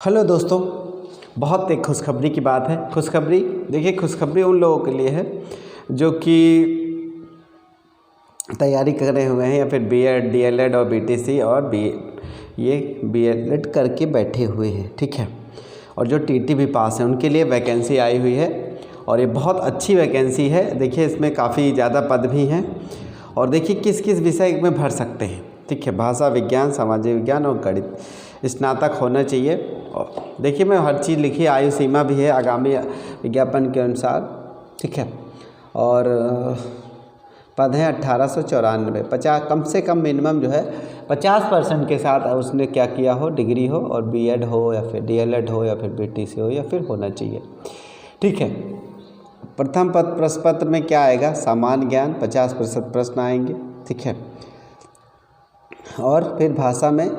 Hello दोस्तों, बहुत एक खुशखबरी की बात है। खुशखबरी देखिए, खुशखबरी उन लोगों के लिए है जो कि तैयारी कर रहे हुए हैं या फिर बीएड, डीएलएड और बीटीसी और बीएलएड करके बैठे हुए हैं, ठीक है। और जो टीटी भी पास हैं उनके लिए वैकेंसी आई हुई है और ये बहुत अच्छी वैकेंसी है। देखिए, इसमें काफ़ी ज़्यादा पद भी हैं और देखिए किस किस विषय में भर सकते हैं, ठीक है। भाषा विज्ञान, सामाजिक विज्ञान और गणित, स्नातक होना चाहिए। और देखिए, मैं हर चीज़ लिखी, आयु सीमा भी है आगामी विज्ञापन के अनुसार, ठीक है। और पद हैं 1894। 50 कम से कम मिनिमम जो है 50% के साथ उसने क्या किया हो, डिग्री हो और बीएड हो या फिर डीएलएड हो या फिर बीटीसी हो या फिर होना चाहिए, ठीक है। प्रथम प्रश्न पत्र में क्या आएगा, सामान्य ज्ञान 50% प्रश्न आएंगे, ठीक है। और फिर भाषा में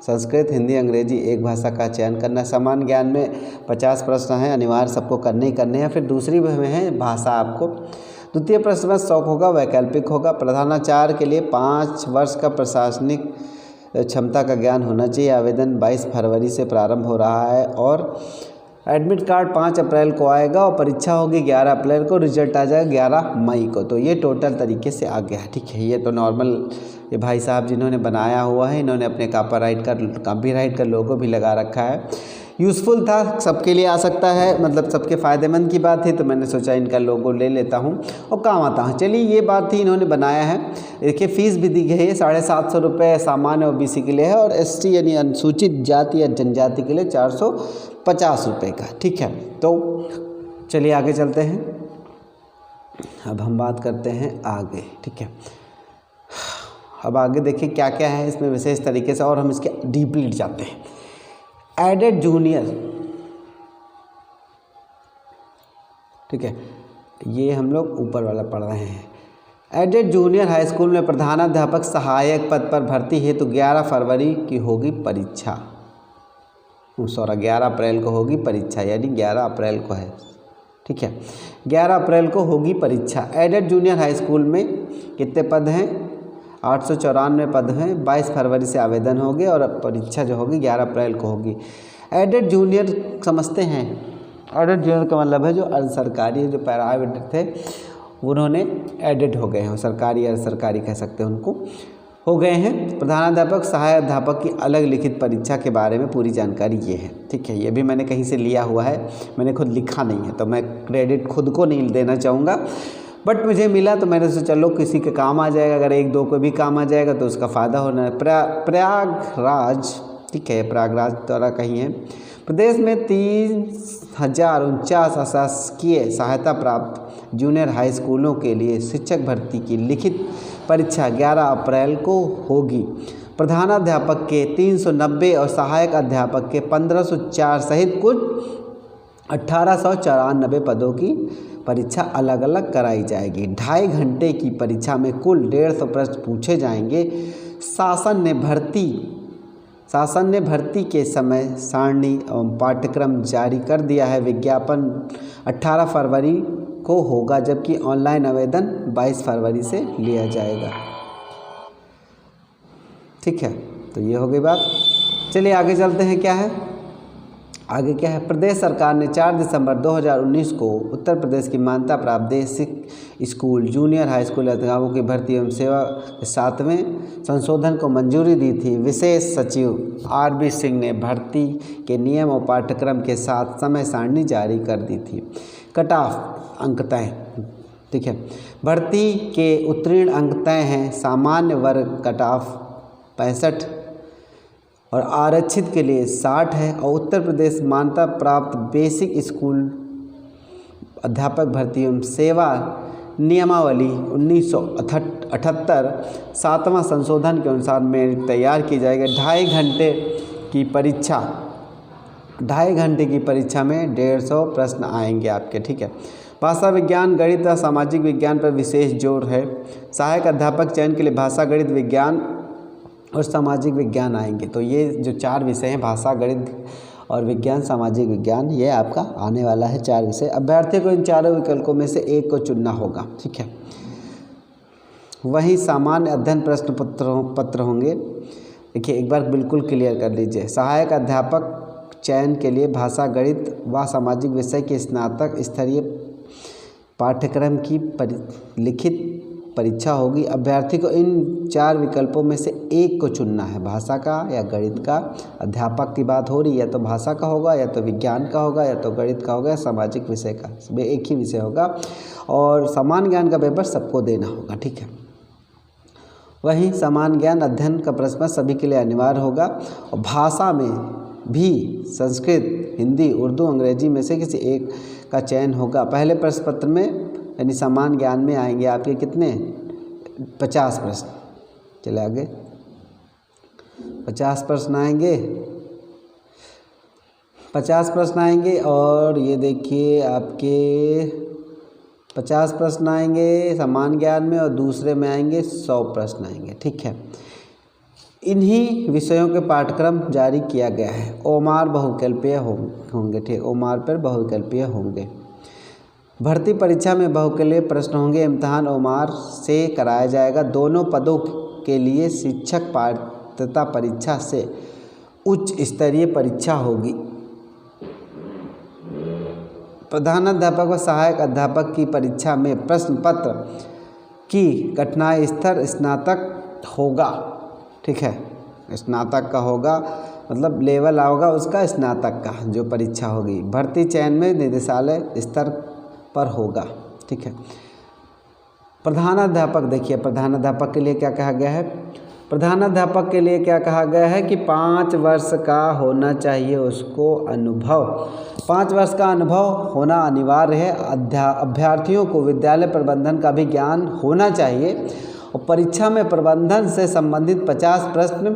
संस्कृत, हिंदी, अंग्रेजी एक भाषा का चयन करना। सामान्य ज्ञान में 50 प्रश्न हैं, अनिवार्य सबको करने ही करने हैं। फिर दूसरी में है भाषा आपको। द्वितीय प्रश्न में शौक होगा, वैकल्पिक होगा। प्रधानाचार्य के लिए 5 वर्ष का प्रशासनिक क्षमता का ज्ञान होना चाहिए। आवेदन 22 फरवरी से प्रारंभ हो रहा है और एडमिट कार्ड 5 अप्रैल को आएगा और परीक्षा होगी 11 अप्रैल को, रिजल्ट आ जाएगा 11 मई को। तो ये टोटल तरीके से आ गया है, ठीक है। ये तो नॉर्मल, ये भाई साहब जिन्होंने बनाया हुआ है, इन्होंने अपने कॉपीराइट का लोगो भी लगा रखा है। यूज़फुल था, सबके लिए आ सकता है, मतलब सबके फ़ायदेमंद की बात थी, तो मैंने सोचा इनका लोगो ले लेता हूँ और काम आता है। चलिए, ये बात थी, इन्होंने बनाया है। देखिए, फ़ीस भी दी गई है 750 रुपये सामान्य ओबीसी के लिए है और एसटी यानी अनुसूचित जाति या जनजाति के लिए 450 रुपये का, ठीक है। तो चलिए आगे चलते हैं। अब हम बात करते हैं आगे, ठीक है। अब आगे देखिए क्या क्या है इसमें विशेष तरीके से और हम इसके डीपली जाते हैं। एडेड जूनियर, ठीक है, ये हम लोग ऊपर वाला पढ़ रहे हैं। एडेड जूनियर हाई स्कूल में प्रधानाध्यापक सहायक पद पर भर्ती हेतु 11 फरवरी की होगी परीक्षा। 11 अप्रैल को होगी परीक्षा, यानी 11 अप्रैल को है, ठीक है। 11 अप्रैल को होगी परीक्षा। एडेड जूनियर हाई स्कूल में कितने पद हैं, 894 पद हैं। 22 फरवरी से आवेदन होंगे और परीक्षा जो होगी 11 अप्रैल को होगी। एडेड जूनियर समझते हैं, एडेड जूनियर का मतलब है जो सरकारी, जो प्राइवेट थे उन्होंने एडेड हो गए हैं, सरकारी या सरकारी कह सकते हैं उनको, हो गए हैं। प्रधानाध्यापक, सहायक अध्यापक की अलग लिखित परीक्षा के बारे में पूरी जानकारी ये है, ठीक है। ये भी मैंने कहीं से लिया हुआ है, मैंने खुद लिखा नहीं है, तो मैं क्रेडिट खुद को नहीं देना चाहूँगा, बट मुझे मिला तो मैंने सोचा चलो किसी के काम आ जाएगा, अगर एक दो को भी काम आ जाएगा तो उसका फ़ायदा होना है। प्रयागराज, ठीक है, प्रयागराज द्वारा कहीं है। प्रदेश में 3049 अशासकीय सहायता प्राप्त जूनियर हाई स्कूलों के लिए शिक्षक भर्ती की लिखित परीक्षा 11 अप्रैल को होगी। प्रधानाध्यापक के 390 और सहायक अध्यापक के 1504 सहित कुल 1894 पदों की परीक्षा अलग अलग कराई जाएगी। 2.5 घंटे की परीक्षा में कुल 150 प्रश्न पूछे जाएंगे। शासन ने भर्ती के समय सारणी एवं पाठ्यक्रम जारी कर दिया है। विज्ञापन 18 फरवरी को होगा, जबकि ऑनलाइन आवेदन 22 फरवरी से लिया जाएगा, ठीक है। तो ये हो गई बात। चलिए आगे चलते हैं, क्या है आगे क्या है। प्रदेश सरकार ने 4 दिसंबर 2019 को उत्तर प्रदेश की मान्यता प्राप्त basic school, junior high school अध्यापकों की भर्ती एवं सेवा के 7वें संशोधन को मंजूरी दी थी। विशेष सचिव आरबी सिंह ने भर्ती के नियम और पाठ्यक्रम के साथ समय सारणी जारी कर दी थी। कट ऑफ अंक तय, ठीक है। भर्ती के उत्तीर्ण अंक तय हैं। सामान्य वर्ग कट ऑफ 65 और आरक्षित के लिए 60 है। और उत्तर प्रदेश मान्यता प्राप्त बेसिक स्कूल अध्यापक भर्ती एवं सेवा नियमावली 1978 7वां संशोधन के अनुसार में तैयार की जाएगी। 2.5 घंटे की परीक्षा, 2.5 घंटे की परीक्षा में 150 प्रश्न आएंगे आपके, ठीक है। भाषा विज्ञान, गणित और सामाजिक विज्ञान पर विशेष जोर है। सहायक अध्यापक चयन के लिए भाषा, गणित, विज्ञान और सामाजिक विज्ञान आएंगे। तो ये जो 4 विषय हैं, भाषा, गणित और विज्ञान, सामाजिक विज्ञान, ये आपका आने वाला है 4 विषय। अभ्यर्थी को इन चारों विकल्पों में से एक को चुनना होगा, ठीक है। वहीं सामान्य अध्ययन प्रश्न पत्र होंगे। देखिए एक बार बिल्कुल क्लियर कर लीजिए। सहायक अध्यापक चयन के लिए भाषा, गणित व सामाजिक विषय के स्नातक स्तरीय पाठ्यक्रम की लिखित परीक्षा होगी। अभ्यर्थी को इन 4 विकल्पों में से एक को चुनना है, भाषा का या गणित का। अध्यापक की बात हो रही है, या तो भाषा का होगा, या तो विज्ञान का होगा, या तो गणित का होगा, या सामाजिक विषय का, वे एक ही विषय होगा। और समान ज्ञान का पेपर सबको देना होगा, ठीक है। वहीं समान ज्ञान अध्ययन का प्रश्न सभी के लिए अनिवार्य होगा। और भाषा में भी संस्कृत, हिंदी, उर्दू, अंग्रेजी में से किसी एक का चयन होगा। पहले प्रश्न पत्र में यानी समान ज्ञान में आएंगे आपके कितने 50 प्रश्न। चले आगे, 50 प्रश्न आएंगे, 50 प्रश्न आएंगे। और ये देखिए आपके 50 प्रश्न आएंगे समान ज्ञान में, और दूसरे में आएंगे 100 प्रश्न आएंगे, ठीक है। इन्हीं विषयों के पाठ्यक्रम जारी किया गया है। ओमार बहुविकल्पीय होंगे, ठीक, ओमार पर बहुविकल्पीय होंगे। भर्ती परीक्षा में बहुविकल्पीय प्रश्न होंगे। इम्तिहान ओमार से कराया जाएगा। दोनों पदों के लिए शिक्षक पात्रता परीक्षा से उच्च स्तरीय परीक्षा होगी। प्रधानाध्यापक व सहायक अध्यापक की परीक्षा में प्रश्न पत्र की कठिनाई स्तर स्नातक होगा, ठीक है। स्नातक का होगा, मतलब लेवल होगा उसका स्नातक का जो परीक्षा होगी। भर्ती चयन में निदेशालय स्तर पर होगा, ठीक है। प्रधानाध्यापक, देखिए प्रधानाध्यापक के लिए क्या कहा गया है। प्रधानाध्यापक के लिए क्या कहा गया है कि 5 वर्ष का होना चाहिए उसको अनुभव। 5 वर्ष का अनुभव होना अनिवार्य है। अभ्यर्थियों को विद्यालय प्रबंधन का भी ज्ञान होना चाहिए। और परीक्षा में प्रबंधन से संबंधित 50 प्रश्न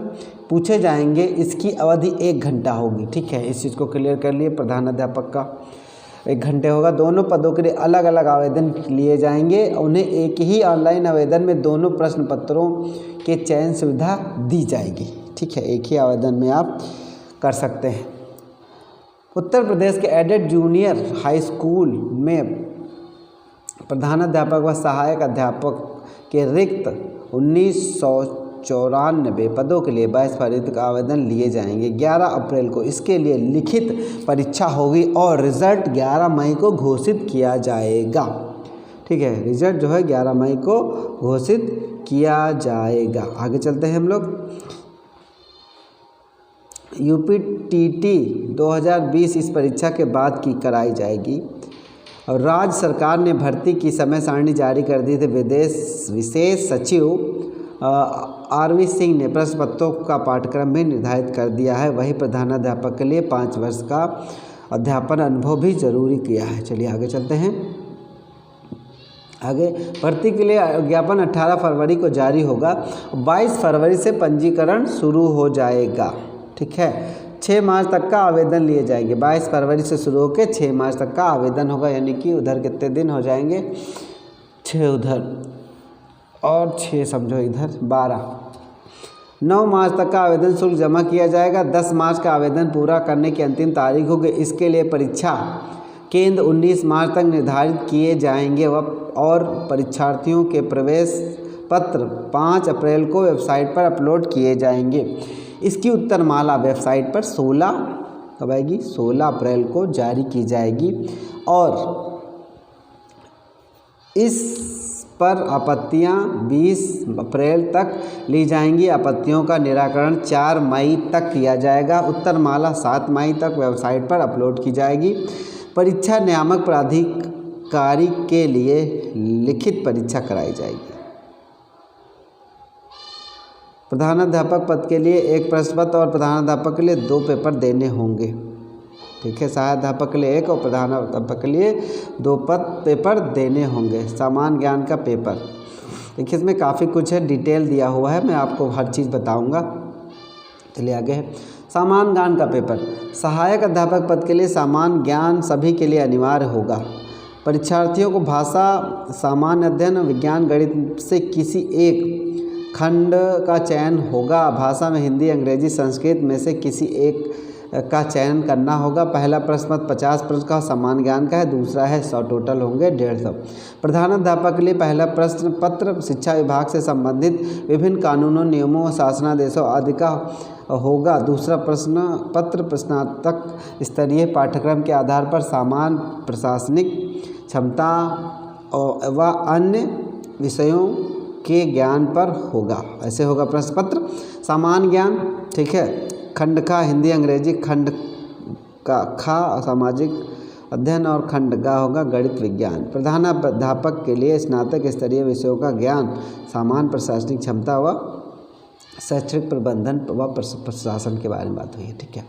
पूछे जाएंगे। इसकी अवधि 1 घंटा होगी, ठीक है। इस चीज़ को क्लियर कर लिए। प्रधानाध्यापक का 1 घंटे होगा। दोनों पदों के लिए अलग अलग आवेदन लिए जाएंगे। उन्हें एक ही ऑनलाइन आवेदन में दोनों प्रश्न पत्रों के चयन सुविधा दी जाएगी, ठीक है। एक ही आवेदन में आप कर सकते हैं। उत्तर प्रदेश के एडेड जूनियर हाई स्कूल में प्रधानाध्यापक व सहायक अध्यापक के रिक्त 1994 पदों के लिए 22 फरवरी तक आवेदन लिए जाएंगे। 11 अप्रैल को इसके लिए लिखित परीक्षा होगी और रिजल्ट 11 मई को घोषित किया जाएगा, ठीक है। रिजल्ट जो है 11 मई को घोषित किया जाएगा। आगे चलते हैं हम लोग। यूपीटीटी 2020 इस परीक्षा के बाद की कराई जाएगी। और राज्य सरकार ने भर्ती की समय सारणी जारी कर दी थी। विशेष सचिव आरवी सिंह ने प्रश्न पत्रों का पाठ्यक्रम भी निर्धारित कर दिया है। वही प्रधानाध्यापक के लिए 5 वर्ष का अध्यापन अनुभव भी जरूरी किया है। चलिए आगे चलते हैं। आगे भर्ती के लिए विज्ञापन 18 फरवरी को जारी होगा। 22 फरवरी से पंजीकरण शुरू हो जाएगा, ठीक है। 6 मार्च तक का आवेदन लिए जाएंगे। 22 फरवरी से शुरू होकर 6 मार्च तक का आवेदन होगा, यानी कि उधर कितने दिन हो जाएंगे 6 उधर और 6 समझो इधर 12। 9 मार्च तक का आवेदन शुल्क जमा किया जाएगा। 10 मार्च का आवेदन पूरा करने की अंतिम तारीख होगी। इसके लिए परीक्षा केंद्र 19 मार्च तक निर्धारित किए जाएंगे और परीक्षार्थियों के प्रवेश पत्र 5 अप्रैल को वेबसाइट पर अपलोड किए जाएंगे। इसकी उत्तरमाला वेबसाइट पर 16 अप्रैल को जारी की जाएगी और इस पर आपत्तियां 20 अप्रैल तक ली जाएंगी। आपत्तियों का निराकरण 4 मई तक किया जाएगा। उत्तरमाला 7 मई तक वेबसाइट पर अपलोड की जाएगी। परीक्षा नियामक प्राधिकारी के लिए लिखित परीक्षा कराई जाएगी। प्रधानाध्यापक पद के लिए 1 प्रश्न पत्र और प्रधानाध्यापक के लिए 2 पेपर देने होंगे, ठीक है। सहायक अध्यापक के लिए 1 और प्रधानाध्यापक के लिए 2 पेपर देने होंगे। सामान्य ज्ञान का पेपर, देखिए इसमें काफ़ी कुछ है, डिटेल दिया हुआ है, मैं आपको हर चीज़ बताऊंगा। चलिए आगे है सामान्य ज्ञान का पेपर। सहायक अध्यापक पद के लिए सामान्य ज्ञान सभी के लिए अनिवार्य होगा। परीक्षार्थियों को भाषा, सामान्य अध्ययन, विज्ञान, गणित से किसी एक खंड का चयन होगा। भाषा में हिंदी, अंग्रेजी, संस्कृत में से किसी एक का चयन करना होगा। पहला प्रश्न 50 प्रश्न का समान ज्ञान का है, दूसरा है 100, टोटल होंगे 150। प्रधानाध्यापक के लिए पहला प्रश्न पत्र शिक्षा विभाग से संबंधित विभिन्न कानूनों, नियमों, शासनादेशों आदि का होगा। दूसरा प्रश्न पत्र स्नातक स्तरीय पाठ्यक्रम के आधार पर समान प्रशासनिक क्षमता व अन्य विषयों के ज्ञान पर होगा। ऐसे होगा प्रश्न पत्र। सामान्य ज्ञान, ठीक है, खंड का हिंदी अंग्रेजी, खंड का खा सामाजिक अध्ययन और खंड का होगा गणित विज्ञान। प्रधानाध्यापक के लिए स्नातक स्तरीय विषयों का ज्ञान, सामान्य प्रशासनिक क्षमता व शैक्षणिक प्रबंधन व प्रशासन के बारे में बात हुई है, ठीक है,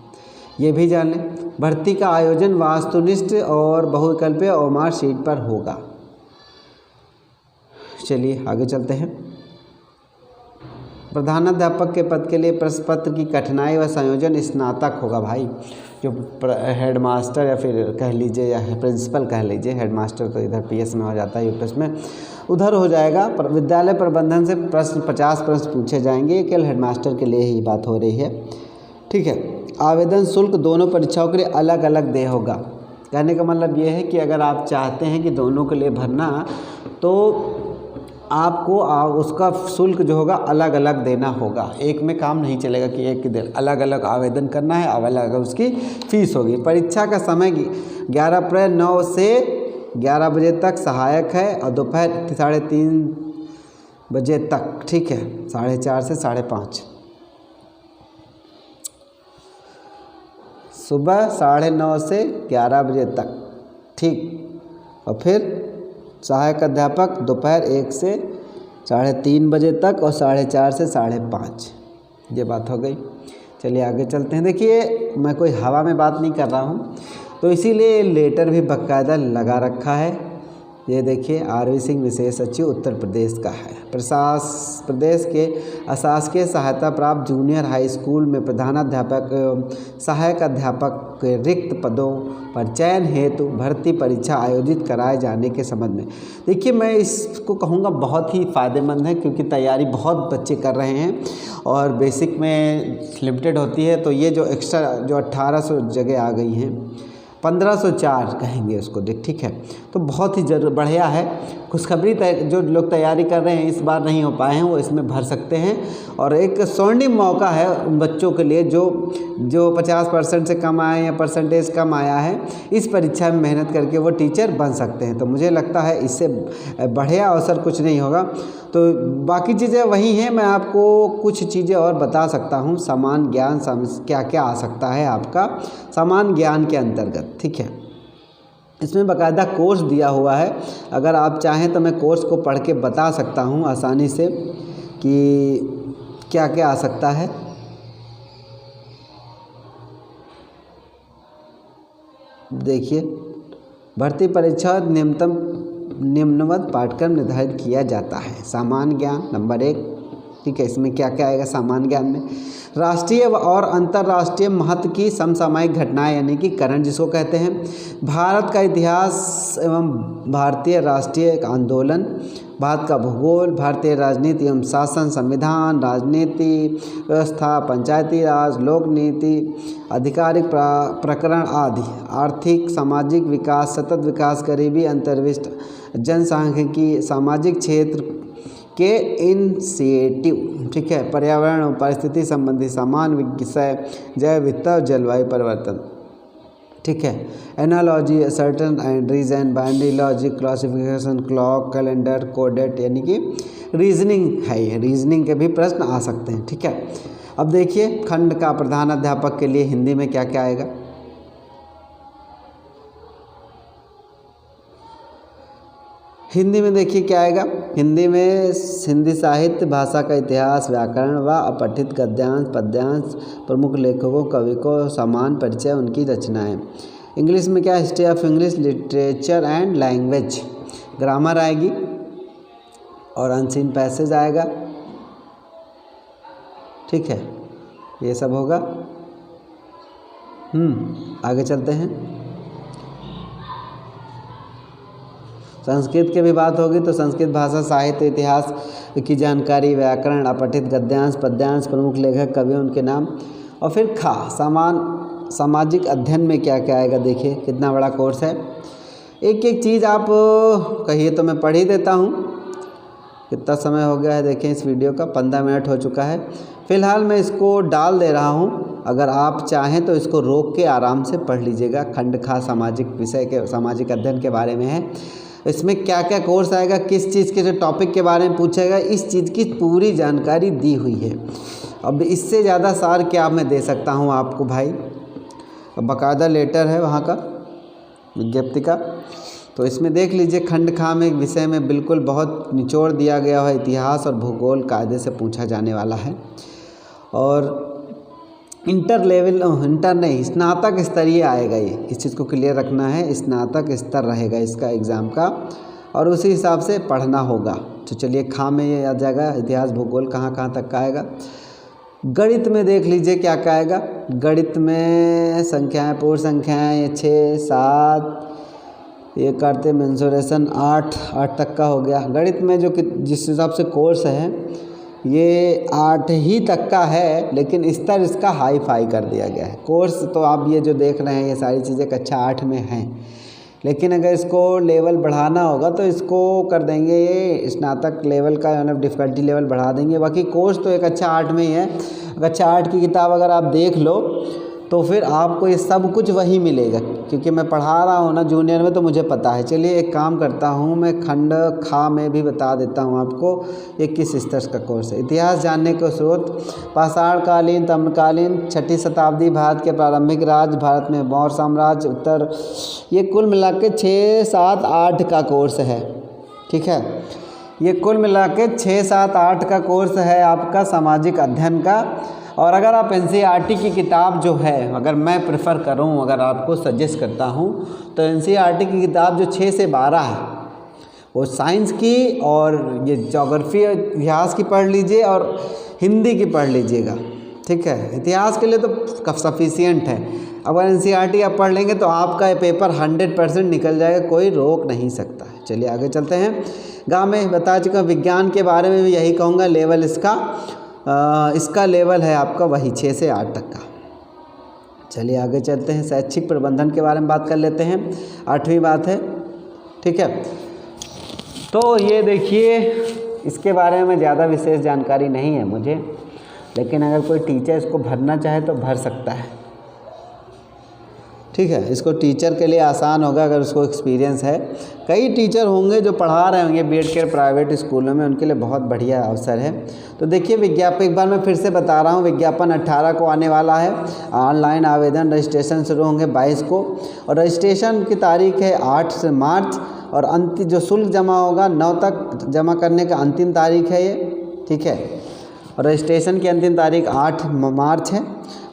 ये भी जान लें। भर्ती का आयोजन वास्तुनिष्ठ और बहुविकल्पीय और मार्कशीट पर होगा। चलिए आगे चलते हैं। प्रधानाध्यापक के पद के लिए प्रश्न पत्र की कठिनाई व संयोजन स्नातक होगा भाई। जो हेडमास्टर या फिर कह लीजिए या प्रिंसिपल कह लीजिए, हेडमास्टर तो इधर पीएस में हो जाता है, यूपीएस में उधर हो जाएगा। पर विद्यालय प्रबंधन से प्रश्न 50 प्रश्न पूछे जाएंगे, केवल हेडमास्टर के लिए ही बात हो रही है, ठीक है। आवेदन शुल्क दोनों परीक्षाओं के लिए अलग अलग दे होगा। कहने का मतलब ये है कि अगर आप चाहते हैं कि दोनों के लिए भरना, तो आपको उसका शुल्क जो होगा अलग अलग देना होगा। एक में काम नहीं चलेगा कि एक दिन अलग अलग आवेदन करना है, अलग अलग उसकी फ़ीस होगी। परीक्षा का समय 11 अप्रैल 9 से 11 बजे तक सहायक है और दोपहर 3:30 बजे तक, ठीक है, 4:30 से 5:30। सुबह 9:30 से 11 बजे तक, ठीक, और फिर सहायक अध्यापक दोपहर 1 से 3:30 बजे तक और 4:30 से 5:30, ये बात हो गई। चलिए आगे चलते हैं। देखिए मैं कोई हवा में बात नहीं कर रहा हूँ, तो इसीलिए लेटर भी बाकायदा लगा रखा है। ये देखिए आरवी सिंह विशेष सचिव उत्तर प्रदेश का है। प्रदेश के अशासकीय सहायता प्राप्त जूनियर हाई स्कूल में प्रधानाध्यापक एवं सहायक अध्यापक के रिक्त पदों पर चयन हेतु भर्ती परीक्षा आयोजित कराए जाने के संबंध में, देखिए मैं इसको कहूँगा बहुत ही फ़ायदेमंद है, क्योंकि तैयारी बहुत बच्चे कर रहे हैं और बेसिक में लिमिटेड होती है। तो ये जो एक्स्ट्रा जो 1800 जगह आ गई हैं, 1504 कहेंगे उसको, ठीक है, तो बहुत ही बढ़िया है। खुशखबरी जो लोग तैयारी कर रहे हैं इस बार नहीं हो पाए हैं, वो इसमें भर सकते हैं। और एक स्वर्णिम मौका है उन बच्चों के लिए जो 50% से कम आए या परसेंटेज कम आया है, इस परीक्षा में मेहनत करके वो टीचर बन सकते हैं। तो मुझे लगता है इससे बढ़िया अवसर कुछ नहीं होगा। तो बाकी चीज़ें वही हैं, मैं आपको कुछ चीज़ें और बता सकता हूँ। समान ज्ञान क्या क्या आ सकता है आपका समान ज्ञान के अंतर्गत, ठीक है। इसमें बाकायदा कोर्स दिया हुआ है, अगर आप चाहें तो मैं कोर्स को पढ़ के बता सकता हूँ आसानी से कि क्या क्या आ सकता है। देखिए भर्ती परीक्षा निम्नवत पाठ्यक्रम निर्धारित किया जाता है। सामान्य ज्ञान नंबर 1, ठीक है, इसमें क्या क्या आएगा सामान्य ज्ञान में? राष्ट्रीय और अंतर्राष्ट्रीय महत्व की समसामयिक घटनाएं यानी कि करंट जिसको कहते हैं, भारत का इतिहास एवं भारतीय राष्ट्रीय आंदोलन, भारत का भूगोल, भारतीय राजनीति एवं शासन, संविधान, राजनीति व्यवस्था, पंचायती राज, लोक नीति, आधिकारिक प्रकरण आदि, आर्थिक सामाजिक विकास, सतत विकास, गरीबी, अंतर्विष्ट, जनसांख्यिकी, सामाजिक क्षेत्र के इनिशिएटिव, ठीक है, पर्यावरण और परिस्थिति संबंधी समान विषय, जैव विविधता और जलवायु परिवर्तन, ठीक है, analogy, certain and reason, binary logic, classification, clock, calendar, coded, यानी कि रीजनिंग है। ये रीजनिंग के भी प्रश्न आ सकते हैं, ठीक है। अब देखिए खंड का प्रधानाध्यापक के लिए हिंदी में क्या क्या आएगा। हिंदी में देखिए क्या आएगा। हिंदी में हिंदी साहित्य, भाषा का इतिहास, व्याकरण व अपठित गद्यांश, पद्यांश, प्रमुख लेखकों, कवि को समान परिचय, उनकी रचनाएं। इंग्लिश में क्या, history of English literature and language, grammar आएगी और अनसीन पैसेज आएगा, ठीक है, ये सब होगा। आगे चलते हैं। संस्कृत की भी बात होगी तो संस्कृत भाषा, साहित्य, इतिहास की जानकारी, व्याकरण, अपठित गद्यांश, पद्यांश, प्रमुख लेखक, कवि, उनके नाम। और फिर खा सामाजिक अध्ययन में क्या क्या आएगा, देखिए कितना बड़ा कोर्स है। एक एक चीज़ आप कहिए तो मैं पढ़ ही देता हूँ। कितना समय हो गया है देखें इस वीडियो का, 15 मिनट हो चुका है। फ़िलहाल मैं इसको डाल दे रहा हूँ, अगर आप चाहें तो इसको रोक के आराम से पढ़ लीजिएगा। खंड खा सामाजिक विषय के सामाजिक अध्ययन के बारे में है। इसमें क्या क्या कोर्स आएगा, किस चीज़ के जो टॉपिक के बारे में पूछेगा, इस चीज़ की पूरी जानकारी दी हुई है। अब इससे ज़्यादा सार क्या मैं दे सकता हूँ आपको भाई। बाकायदा लेटर है वहाँ का, विज्ञप्ति का, तो इसमें देख लीजिए। खंड खा में विषय में बिल्कुल बहुत निचोड़ दिया गया है। इतिहास और भूगोल कायदे से पूछा जाने वाला है। और इंटर नहीं, स्नातक स्तरीय आएगा ये, इस चीज़ को क्लियर रखना है। स्नातक स्तर रहेगा इसका एग्ज़ाम का, और उसी हिसाब से पढ़ना होगा। तो चलिए, खा में ये आ जाएगा, इतिहास भूगोल कहाँ तक का आएगा। गणित में देख लीजिए क्या क्या आएगा। गणित में संख्याएं, पूर्ण संख्याएं 6, 7 ये करते मेंसुरेशन 8 तक का हो गया। गणित में जो कि जिस हिसाब से कोर्स है ये 8 ही तक का है, लेकिन स्तर इसका हाई फाई कर दिया गया है। कोर्स तो आप ये जो देख रहे हैं ये सारी चीज़ें कक्षा 8 में हैं, लेकिन अगर इसको लेवल बढ़ाना होगा तो इसको कर देंगे ये स्नातक लेवल का, यानी डिफ़िकल्टी लेवल बढ़ा देंगे। बाकी कोर्स तो एक कक्षा 8 में ही है। कक्षा 8 की किताब अगर आप देख लो तो फिर आपको ये सब कुछ वही मिलेगा, क्योंकि मैं पढ़ा रहा हूँ ना जूनियर में, तो मुझे पता है। चलिए एक काम करता हूँ, मैं खंड खा में भी बता देता हूँ आपको ये किस स्तर का कोर्स है। इतिहास जानने के स्रोत, पाषाणकालीन, ताम्रकालीन, 6ठी शताब्दी, भारत के प्रारंभिक राज्य, भारत में मौर्य साम्राज्य, उत्तर, ये कुल मिला के 6, 7, 8 का कोर्स है। ठीक है, ये कुल मिला के 6, 7, 8 का कोर्स है आपका सामाजिक अध्ययन का। और अगर आप NCERT की किताब जो है, अगर मैं प्रेफर करूं, अगर आपको सजेस्ट करता हूं, तो NCERT की किताब जो 6 से 12 है वो साइंस की और ये ज्योग्राफी और इतिहास की पढ़ लीजिए, और हिंदी की पढ़ लीजिएगा। ठीक है, इतिहास के लिए तो सफिशिएंट है। अगर NCERT आप पढ़ लेंगे तो आपका ये पेपर 100% निकल जाएगा, कोई रोक नहीं सकता है। चलिए आगे चलते हैं। गाँव में बता चुका, विज्ञान के बारे में भी यही कहूँगा, लेवल इसका लेवल है आपका वही 6 से 8 तक का। चलिए आगे चलते हैं। शैक्षिक प्रबंधन के बारे में बात कर लेते हैं, 8वीं बात है। ठीक है, तो ये देखिए, इसके बारे में ज़्यादा विशेष जानकारी नहीं है मुझे, लेकिन अगर कोई टीचर इसको भरना चाहे तो भर सकता है। ठीक है, इसको टीचर के लिए आसान होगा अगर उसको एक्सपीरियंस है। कई टीचर होंगे जो पढ़ा रहे होंगे बीएड के प्राइवेट स्कूलों में, उनके लिए बहुत बढ़िया अवसर है। तो देखिए विज्ञापन, एक बार मैं फिर से बता रहा हूँ, विज्ञापन 18 को आने वाला है। ऑनलाइन आवेदन रजिस्ट्रेशन शुरू होंगे 22 को, और रजिस्ट्रेशन की तारीख है 8 मार्च, और अंतिम जो शुल्क जमा होगा 9 तक जमा करने का अंतिम तारीख है ये। ठीक है, और रजिस्ट्रेशन की अंतिम तारीख 8 मार्च है,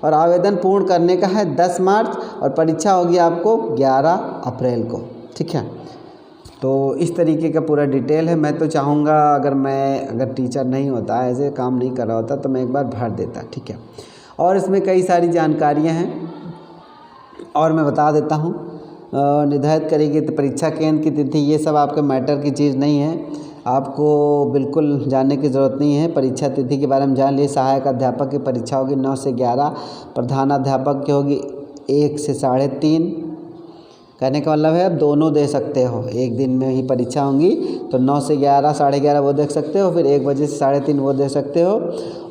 और आवेदन पूर्ण करने का है 10 मार्च, और परीक्षा होगी आपको 11 अप्रैल को। ठीक है, तो इस तरीके का पूरा डिटेल है। मैं तो चाहूँगा अगर टीचर नहीं होता, ऐसे काम नहीं कर रहा होता, तो मैं एक बार भर देता। ठीक है, और इसमें कई सारी जानकारियाँ हैं, और मैं बता देता हूँ। निर्धारित करेगी तो परीक्षा केंद्र की तिथि, ये सब आपके मैटर की चीज़ नहीं है, आपको बिल्कुल जानने की ज़रूरत नहीं है। परीक्षा तिथि के बारे में जान लिए। सहायक अध्यापक की परीक्षा होगी 9 से 11, प्रधानाध्यापक की होगी 1 से 3:30। कहने का मतलब है आप दोनों दे सकते हो, एक दिन में ही परीक्षा होंगी, तो 9 से 11, 11:30 वो देख सकते हो, फिर 1 बजे से 3:30 वो दे सकते हो,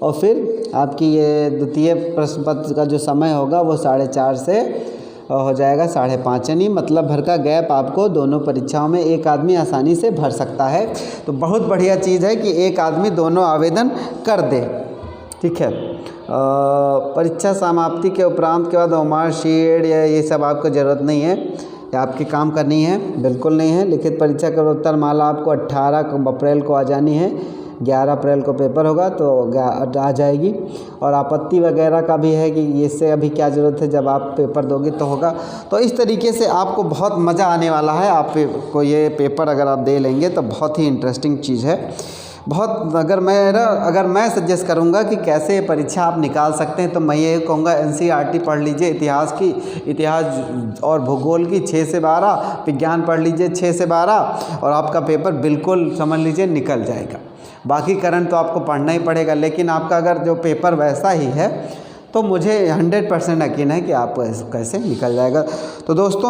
और फिर आपकी ये द्वितीय प्रश्न पत्र का जो समय होगा वो 4:30 से हो जाएगा 5:30, यानी मतलब भर का गैप आपको दोनों परीक्षाओं में एक आदमी आसानी से भर सकता है। तो बहुत बढ़िया चीज़ है कि एक आदमी दोनों आवेदन कर दे। ठीक है, परीक्षा समाप्ति के उपरांत के बाद मार्कशीट या ये सब आपको ज़रूरत नहीं है, या आपकी काम करनी है, बिल्कुल नहीं है। लिखित परीक्षा का उत्तर माला आपको 18 अप्रैल को आ जानी है, 11 अप्रैल को पेपर होगा तो आ जाएगी। और आपत्ति वगैरह का भी है कि इससे अभी क्या ज़रूरत है, जब आप पेपर दोगे तो होगा। तो इस तरीके से आपको बहुत मज़ा आने वाला है। आपको ये पेपर अगर आप दे लेंगे तो बहुत ही इंटरेस्टिंग चीज़ है। बहुत अगर मैं सजेस्ट करूंगा कि कैसे परीक्षा आप निकाल सकते हैं, तो मैं ये कहूँगा NCERT पढ़ लीजिए, इतिहास और भूगोल की 6 से 12, विज्ञान पढ़ लीजिए 6 से 12, और आपका पेपर बिल्कुल समझ लीजिए निकल जाएगा। बाकी करंट तो आपको पढ़ना ही पड़ेगा, लेकिन आपका अगर जो पेपर वैसा ही है तो मुझे 100% यकीन है कि आपको कैसे निकल जाएगा। तो दोस्तों